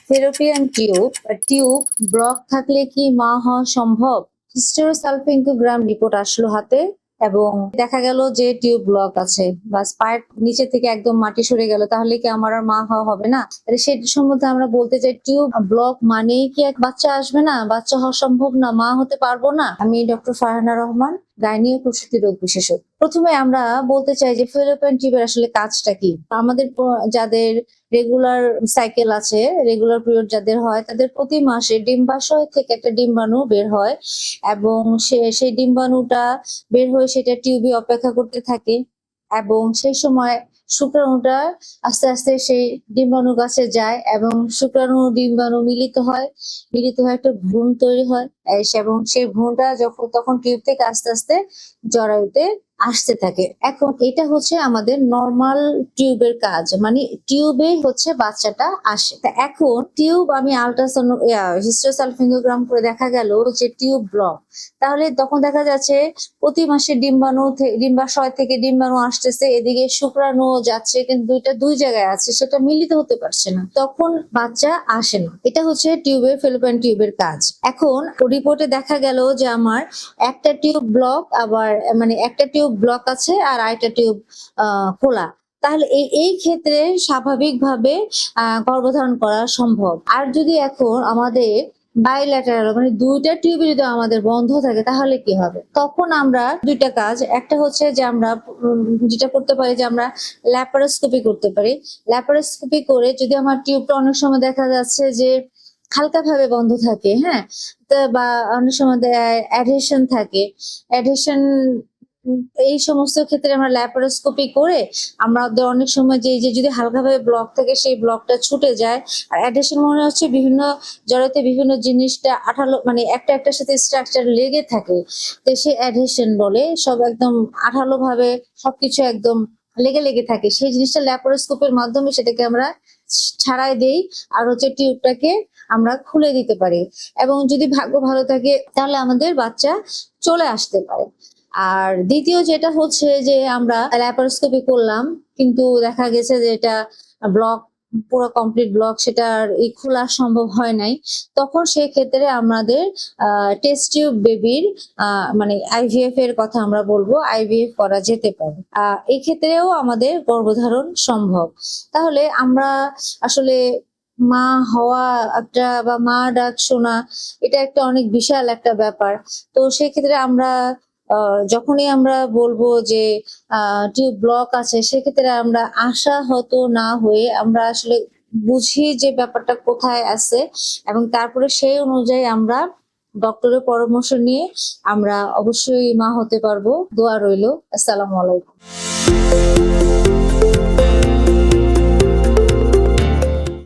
Fallopian tube block থাকলে কি মা হওয়া সম্ভব? হিস্টেরোসালপিঙ্গোগ্রাম রিপোর্ট আসলো হাতে এবং দেখা গেল যে টিউব ব্লক আছে বা স্পাইট নিচে থেকে একদম মাটি সরে গেল, তাহলে কি আমার আর মা হওয়া হবে না? সেই সম্বন্ধে আমরা বলতে চাই টিউব ব্লক মানেই কি এক বাচ্চা আসবে না, বাচ্চা হওয়া সম্ভব না, মা হতে পারবো না? আমি ডক্টর ফারহানা রহমান, গাইনি ও প্রসূতি রোগ বিশেষজ্ঞ। প্রথমে আমরা বলতে চাই যে ফেলোপিয়ান টিউবের আসলে কাজটা কি। আমাদের যাদের রেগুলার সাইকেল আছে, রেগুলার পিরিয়ড যাদের হয়, তাদের প্রতি মাসে ডিম্বাশয় থেকে একটা ডিম্বাণু বের হয় এবং সেই ডিম্বাণুটা বের হয়ে সেটা টিউবে অপেক্ষা করতে থাকে এবং সেই সময় শুক্রাণুটা আস্তে আস্তে সেই ডিম্বাণু কাছে যায় এবং শুক্রাণু ডিম্বাণু মিলিত হয় একটা ভ্রূণ তৈরি হয় এবং সেই ভ্রূণটা তখন টিউব থেকে আস্তে আস্তে জরায়ুতে আসতে থাকে। এখন এটা হচ্ছে আমাদের নর্মাল টিউবের কাজ, মানে টিউবে হচ্ছে বাচ্চাটা আসে। এখন টিউব আমি আল্ট্রাসাউন্ড হিস্টেরোসালপিঙ্গোগ্রাম করে দেখা গেল যে টিউব ব্লক, তাহলে তখন দেখা যাচ্ছে প্রতি মাসে ডিম্বাশয় থেকে ডিম্বাণু আসতেছে, এদিকে শুক্রাণু যাচ্ছে, কিন্তু দুই জায়গায় আছে, সেটা মিলিত হতে পারছে না, তখন বাচ্চা আসে না। এটা হচ্ছে ফেলোপিয়ান টিউবের কাজ। এখন রিপোর্টে দেখা গেল যে আমার একটা টিউব ব্লক, আবার মানে একটা টিউব ব্লক আছে আর আরেকটা টিউব খোলা, তাহলে এই ক্ষেত্রে স্বাভাবিকভাবে গর্ভধারণ করা সম্ভব। আর যদি এখন আমাদের বাইল্যাটারাল মানে দুইটা টিউবে যদি আমাদের বন্ধ থাকে, তাহলে কি হবে? তখন আমরা দুইটা কাজ, একটা হচ্ছে যে আমরা যেটা করতে পারি যে আমরা ল্যাপারোস্কোপি করতে পারি। ল্যাপারোস্কোপি করে যদি আমার টিউবটা অনেক সময় দেখা যাচ্ছে যে হালকা ভাবে বন্ধ থাকে, হ্যাঁ, বা অনেক সময় অ্যাডহেশন থাকে, অ্যাডহেশন, এই সমস্ত ক্ষেত্রে আমরা ল্যাপারোস্কোপি করে আমরা অনেক সময় যে যদি হালকাভাবে ব্লক থাকে সেই ব্লকটা ছুটে যায়। আর অ্যাডহেশন মনে হচ্ছে বিভিন্ন জড়াতে বিভিন্ন জিনিসটা আঠালো, মানে একটার সাথে স্ট্রাকচার লেগে থাকে, তো সেই অ্যাডহেশন বলে। সব একদম আঠালো ভাবে সবকিছু একদম লেগে থাকে, সেই জিনিসটা ল্যাপারোস্কোপের মাধ্যমে সেটাকে আমরা ছাড়াই দেই আর হচ্ছে টিউবটাকে আমরা খুলে দিতে পারি এবং যদি ভাগ্য ভালো থাকে তাহলে আমাদের বাচ্চা চলে আসতে পারে। আর দ্বিতীয় যেটা হচ্ছে যে আমরা ল্যাপারোস্কোপি করলাম কিন্তু দেখা গেছে যে এটা ব্লক, পুরো কমপ্লিট ব্লক, সেটা আর খোলা সম্ভব হয় নাই, তখন সেই ক্ষেত্রে আমাদের টেস্ট টিউব বেবির মানে আইভিএফ এর কথা আমরা বলবো, আইভিএফ করা যেতে পারে। এই ক্ষেত্রেও আমাদের গর্ভধারণ সম্ভব। তাহলে আমরা আসলে মা হওয়া একটা বা মা ডাক শোনা, এটা একটা অনেক বিশাল একটা ব্যাপার। তো সেক্ষেত্রে আমরা যখনই আমরা বলবো যে টিউব ব্লক আছে, সেক্ষেত্রে আমরা আশাহত না হয়ে আমরা আসলে বুঝি যে ব্যাপারটা কোথায় আছে এবং তারপরে সেই অনুযায়ী আমরা ডক্টরের পরামর্শ নিয়ে আমরা অবশ্যই মা হতে পারবো। দোয়া রইল। আসসালামু আলাইকুম।